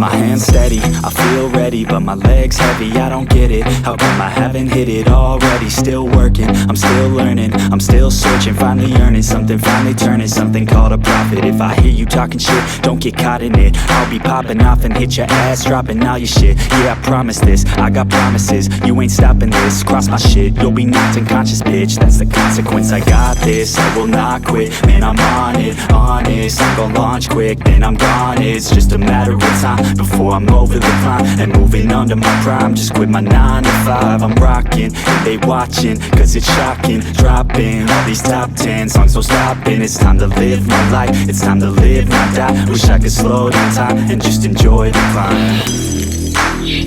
my hands steady, I feel ready, but my legs heavy, I don't get it. How come I haven't hit it already? Still working, I'm still learning, I'm still searching, finally earning something, finally turning something called a profit. If I hear you talking shit, don't get caught in it. I'll be popping off and hit your ass, dropping all your shit. Yeah, I promise this, I got promises, you ain't stopping this. Cross my shit, you'll be knocked unconscious, bitch. That's the consequence, I got this, I will not quit. Man, I'm on it, honest, I'm gon' launch quick, then I'm gone. It's just a matter of time before I'm over the climb and moving under my prime. Just quit my 9 to 5, I'm rocking, and they watching, cause it's shocking. Dropping all these top 10 songs, so stopping. It's time to live my life, it's time to live, not die. Wish I could slow down time and just enjoy the climb.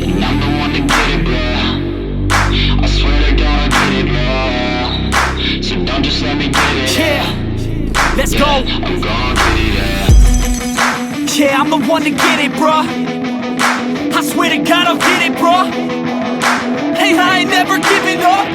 And I'm the one to get it, bro. I swear to God I get it, bro. So don't just let me get it. Yeah, let's go. I'm gon' get it, yeah. Yeah, I'm the one to get it, bruh. I swear to God I'll get it, bruh. Hey, I ain't never giving up.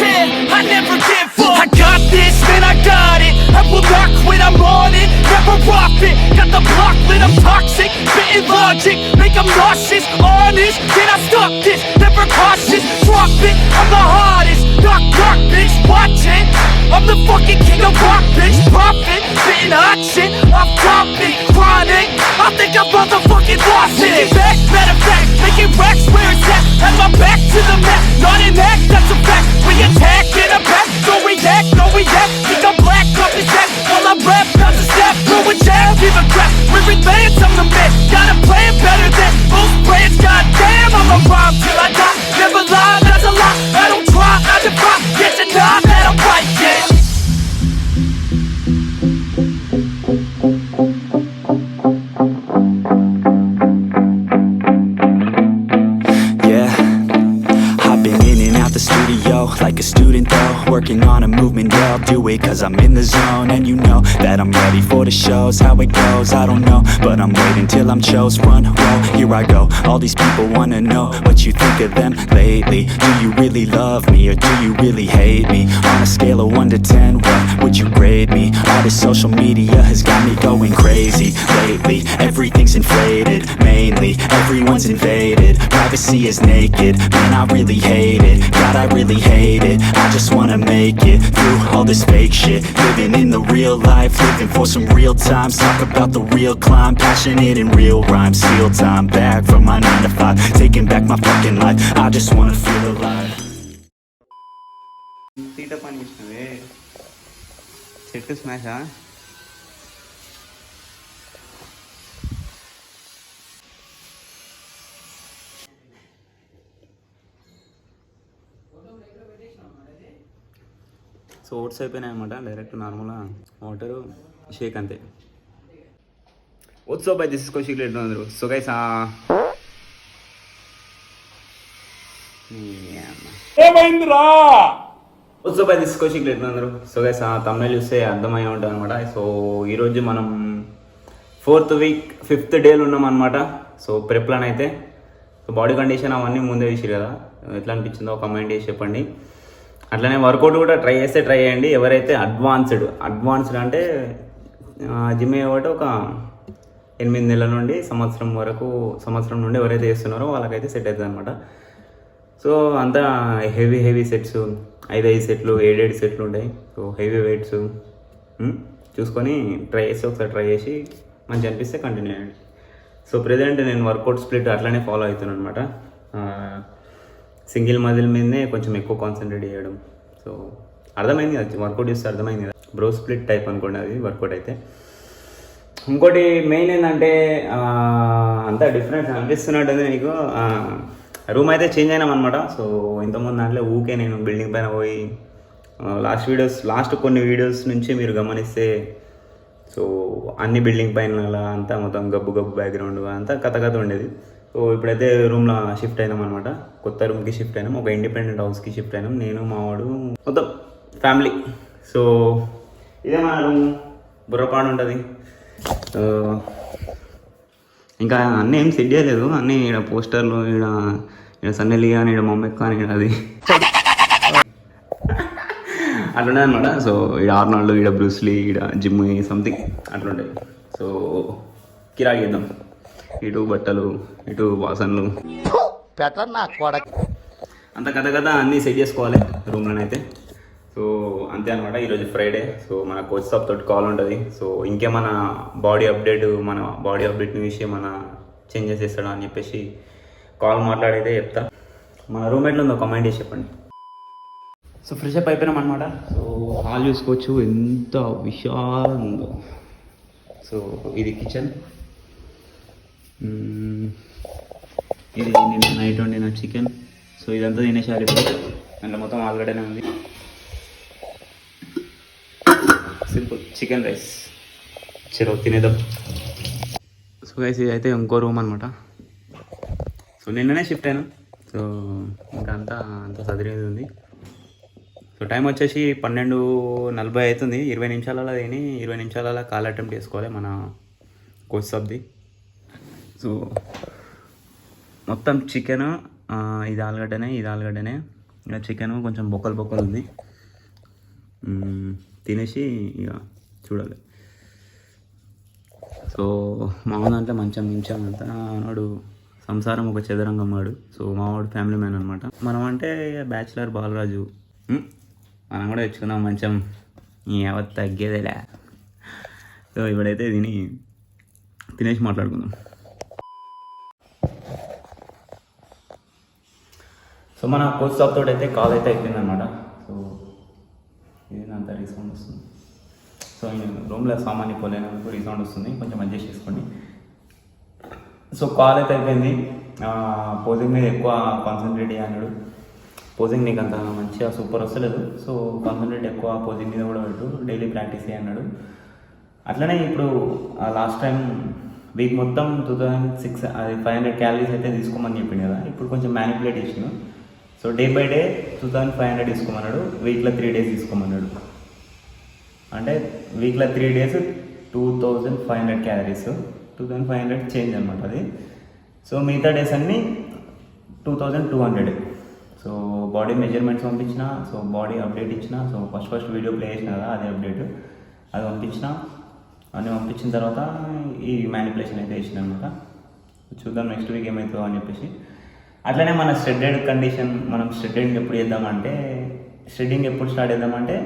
Yeah, I never give up. I got this, man, I got it. I will not quit, I'm on it. Never off it. Got the block lit, I'm toxic. Spitting logic, make them nauseous. Honest, can I stop this? Never cautious, drop it. I'm the hardest. Knock, knock, bitch, watch it. I'm the fucking king of rock, bitch. Profit, spitting hot shit. I'm topic, chronic. I think I'm motherfucking lost it. Take it back, matter of fact, making racks where it's at. Have my back to the mat, not an act, that's a fact. We attack in a back, don't react, no react. Think I'm black, off his back. While I rap, not to step, throw a jab, give a crap. We're advanced, I'm the man. Got a plan better than most brands. Goddamn, I'm a rhyme till I die. Never lie, that's a lie. I don't try, I defy. Get to die, that I'm right, yeah. Like a student though, working on a movement, yeah, I'll do it cause I'm in the zone. And you know that I'm ready for the shows. How it goes, I don't know, but I'm waiting till I'm chose. Front row, here I go. All these people wanna know what you think of them lately. Do you really love me or do you really hate me? On a scale of 1 to 10, what would you grade me? All this social media has got me going crazy lately. Everything's inflated, mainly everyone's invaded. Privacy is naked, man, I really hate it. God, I really hate it. I just wanna make it through all this fake shit. Living in the real life, living for some real times. Talk about the real climb, passionate in real rhymes. Steal time back from my 9 to 5, taking back my fucking life. I just wanna feel alive. Theta పని చేసినవే చెట్టు స్మాషా so oats అయిపోయినాయి అనమాట. Direct నార్మల్గా water shake అంతే. Oats by this Kaushik Reddy అందరు. So guys ఏమైందిరా? Oats by this Kaushik Reddy అందరు. సో గైస్ తమిళ చూస్తే అర్థమయ్యే ఉంటుంది అనమాట. సో ఈరోజు మనం 4th వీక్ 5th డేలో ఉన్నాం అనమాట. సో ప్రిప్లాన్ అయితే సో బాడీ కండిషన్ అవన్నీ ముందే చూసిరు కదా, ఎట్లా అనిపించిందో కమెంట్ చేసి చెప్పండి. అట్లనే వర్కౌట్ కూడా ట్రై చేయండి. ఎవరైతే అడ్వాన్స్డ్ అంటే జిమ్ అయ్యేవాటి ఒక 8 నెలల నుండి సంవత్సరం నుండి ఎవరైతే చేస్తున్నారో వాళ్ళకైతే సెట్ అవుతుంది అనమాట. సో అంతా హెవీ సెట్స్ 5 సెట్లు 7 సెట్లు ఉంటాయి. సో హెవీ వెయిట్స్ చూసుకొని ఒకసారి ట్రై చేసి మంచి అనిపిస్తే కంటిన్యూ చేయండి. సో ప్రెజెంట్ నేను వర్కౌట్ స్ప్లిట్ అట్లనే ఫాలో అవుతున్నాను అనమాట. సింగిల్ మజిల్ మీదనే కొంచెం ఎక్కువ కాన్సన్ట్రేట్ చేయడం. సో అర్థమైంది కదా, వర్కౌట్ చేస్తే అర్థమైంది కదా. బ్రో స్ప్లిట్ టైప్ అనుకోండి అది వర్కౌట్ అయితే. ఇంకోటి మెయిన్ ఏంటంటే అంతా డిఫరెంట్ అనిపిస్తున్నట్టుంది నీకు. రూమ్ అయితే చేంజ్ అయినాం అనమాట. సో ఇంతకుముందు దాంట్లో ఊకే నేను బిల్డింగ్ పైన పోయి లాస్ట్ కొన్ని వీడియోస్ నుంచి మీరు గమనిస్తే సో అన్ని బిల్డింగ్ పైన అలా అంతా మొత్తం గబ్బు బ్యాక్గ్రౌండ్ అంతా కథ ఉండేది. సో ఇప్పుడైతే రూమ్లో షిఫ్ట్ అయినాం అనమాట. కొత్త రూమ్కి షిఫ్ట్ అయినాం, ఒక ఇండిపెండెంట్ హౌస్కి షిఫ్ట్ అయినాం, నేను మావాడు మొత్తం ఫ్యామిలీ. సో ఇదే మన రూమ్, బుర్రపాడు ఉంటుంది. ఇంకా అన్నీ ఏం సెట్ చేయలేదు, అన్నీ ఇక్కడ పోస్టర్లు, ఇక్కడ సన్నెలి కానీ ఇక్కడ మమ్మీ కానీ అది అట్లుండే అనమాట. సో ఇక్కడ ఆర్నాల్డ్, ఇక్కడ బ్రూస్లీ, ఇక్కడ జిమ్ సంథింగ్ అట్లుంటాయి. సో కిరాక్ చేద్దాం. ఇటు బట్టలు ఇటు వాసనలు అంత కథ అన్నీ సెట్ చేసుకోవాలి రూమ్లోనైతే. సో అంతే అనమాట. ఈరోజు ఫ్రైడే. సో మన కోచ్ సాబ్ తోటి కాల్ ఉంటుంది. సో ఇంకేమన్నా బాడీ అప్డేట్ విషయం మన చేంజెస్ చేస్తాడా అని చెప్పేసి కాల్ మాట్లాడైతే చెప్తా. మన రూమ్ ఎట్లా ఉందో కామెంట్ చేసి చెప్పండి. సో ఫ్రెష్ అప్ అయిపోయినాం అనమాట. సో హాల్ చూసుకోవచ్చు ఎంత విశాలంగా ఉందో. సో ఇది కిచెన్, ఇది నిన్న నైట్ వండిన చికెన్. సో ఇదంతా తినేసారి దాంట్లో మొత్తం ఆలుగడ్డనే ఉంది. సింపుల్ చికెన్ రైస్ చెరవు తినేద్దాం. సో గైస్ ఇది అయితే ఇంకో రూమ్ అనమాట. సో నిన్ననే షిఫ్ట్ అయినా. సో ఇంకా అంతా సదిరేది ఉంది. సో టైం వచ్చేసి 12:40 అవుతుంది. 20 నిమిషాలలో తిని 20 నిమిషాలలో కాల్ అటెంప్ట్ చేసుకోవాలి మన కోచ్ సబ్ది. సో మొత్తం చికెన్, ఇది ఆలుగడ్డనే ఇంకా చికెన్ కొంచెం బొక్కలు ఉంది. తినేసి ఇక చూడాలి. సో మా దాంట్లో మంచం అంతా నాడు సంసారం ఒక చదరంగం వాడు. సో మావాడు ఫ్యామిలీ మ్యాన్ అనమాట. మనం అంటే బ్యాచిలర్ బాలరాజు. మనం కూడా తెచ్చుకున్నాం మంచం, ఎవరు తగ్గేదేలే. సో ఇప్పుడైతే తినేసి మాట్లాడుకుందాం. సో మన కోచ్ షాప్ తోటి అయితే కాల్ అయితే అయిపోయింది అనమాట. సో ఇదేంత రీసౌండ్ వస్తుంది. సో రూమ్లో సామాన్య పోలేనందుకు రీసౌండ్ వస్తుంది, కొంచెం అడ్జస్ట్ చేసుకోండి. సో కాల్ అయితే అయిపోయింది. పోజింగ్ మీద ఎక్కువ కాన్సన్ట్రేట్ అన్నాడు. పోజింగ్ నీకు అంత మంచిగా సూపర్ వస్తలేదు, సో కాన్సన్ట్రేట్ ఎక్కువ పోజింగ్ మీద కూడా పెట్టు, డైలీ ప్రాక్టీస్ అన్నాడు. అట్లనే ఇప్పుడు లాస్ట్ టైం వీక్ మొత్తం 500 క్యాలరీస్ అయితే తీసుకోమని చెప్పింది కదా. ఇప్పుడు కొంచెం మ్యానిపులేట్ చేసాను. సో డే బై డే 2500 తీసుకోమన్నాడు, వీక్లో 3 days తీసుకోమన్నాడు. అంటే వీక్లో 3 days 2500 క్యాలరీస్, 2500 చేంజ్ అనమాట అది. సో మిగతా డేస్ అన్నీ 2200. సో బాడీ మెజర్మెంట్స్ పంపించిన, సో బాడీ అప్డేట్ ఇచ్చిన. సో ఫస్ట్ వీడియో ప్లే చేసిన కదా, అదే అప్డేట్ అది పంపించిన. అన్నీ పంపించిన తర్వాత ఈ మ్యానిపులేషన్ అయితే వేసిన అనమాట. చూద్దాం నెక్స్ట్ వీక్ ఏమవుతుందో అని చెప్పేసి. అట్లనే మన స్ట్రెడ్డెడ్ కండిషన్, మనం స్ట్రెడ్డింగ్ ఎప్పుడు స్టార్ట్ చేద్దామంటే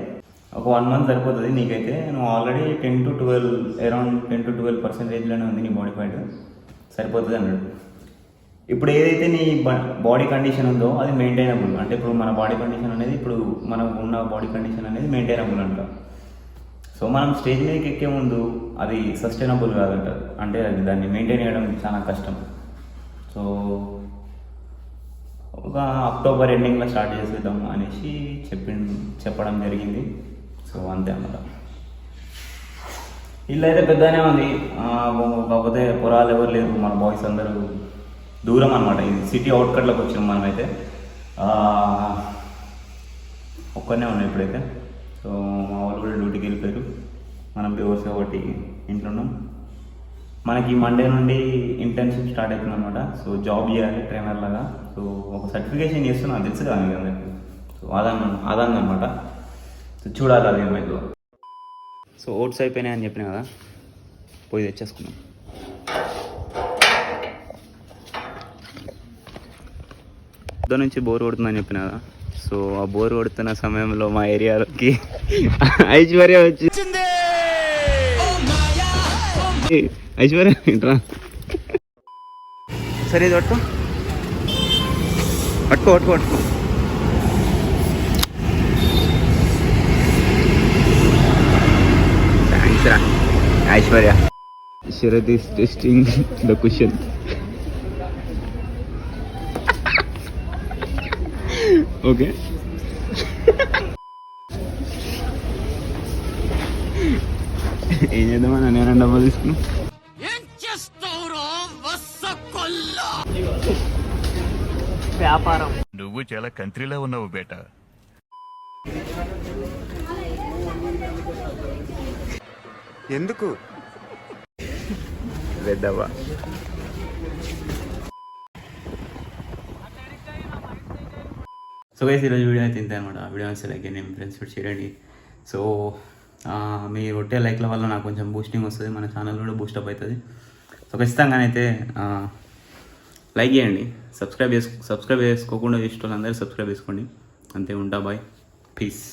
ఒక 1 month సరిపోతుంది నీకైతే. నువ్వు ఆల్రెడీ 10 to 12 అరౌండ్ 10 to 12%లోనే ఉంది నీ బాడీ ఫైట్, సరిపోతుంది అన్నాడు. ఇప్పుడు ఏదైతే నీ బాడీ కండిషన్ ఉందో అది మెయింటైనబుల్. అంటే ఇప్పుడు మన బాడీ కండిషన్ అనేది, ఇప్పుడు మనం ఉన్న బాడీ కండిషన్ అనేది మెయింటైనబుల్ అంట. సో మనం స్టేజ్ మీదకి ఎక్కే ముందు అది సస్టైనబుల్ కాదంట. అంటే అది దాన్ని మెయింటైన్ చేయడం చాలా కష్టం. సో ఒక అక్టోబర్ ఎండింగ్లో స్టార్ట్ చేసేద్దాం అనేసి చెప్పడం జరిగింది. సో అంతే అన్నమాట. ఇల్లు అయితే పెద్దనే ఉంది, కాకపోతే పొరాలు ఎవరు లేరు. మన బాయ్స్ అందరూ దూరం అనమాట. ఇది సిటీ అవుట్కట్లోకి వచ్చినాం మనమైతే. ఒక్కనే ఉన్నాం ఇప్పుడైతే. సో మా వాళ్ళు కూడా డ్యూటీకి వెళ్ళిపోయారు, మనం బేవర్స్ ఒకటి ఇంట్లో ఉన్నాం. మనకి మండే నుండి ఇంటర్న్షిప్ స్టార్ట్ అవుతుంది అనమాట. సో జాబ్ చేయాలి ట్రైనర్ లాగా. సో ఒక సర్టిఫికేషన్ చేస్తున్నాను, తెలుసు కదా మీకు అందరికీ. సో అదాన్ని అనమాట. సో చూడాలి అది ఏమైందో. సో ఓట్స్ అయిపోయినాయి అని చెప్పిన కదా, పోయి తెచ్చేసుకున్నాం. పొద్దు నుంచి బోర్ కొడుతుందని చెప్పిన కదా. సో ఆ బోర్ కొడుతున్న సమయంలో మా ఏరియాలోకి ఐశ్వర్య వచ్చి, ఐశ్వర్య ఏంట్రా సరే ఇది పట్టుకో. థ్యాంక్స్ రా Aishwarya. Sharath is testing the question. Okay ఏం చేద్దామని నేను డబ్బులు తీసుకున్నా. వ్యాపారం. నువ్వు చాలా కంట్రీలో ఉన్నావు బేటా. ఎందుకు పెద్దవా. సో గైస్ ఈరోజు వీడియో అయితే ఇంతే అనమాట. వీడియో నచ్చితే లైక్ చేయండి, మీ ఫ్రెండ్స్ కూడా చేయండి. సో మీ రొట్టె లైక్ల వల్ల నాకు కొంచెం బూస్టింగ్ వస్తుంది, మన ఛానల్ కూడా బూస్టప్ అవుతుంది. సో ఖచ్చితంగానైతే లైక్ చేయండి, సబ్స్క్రైబ్ చేసుకోకుండా చేసిన వాళ్ళందరూ సబ్స్క్రైబ్ చేసుకోండి. అంతే, ఉంటా, బాయ్, పీస్.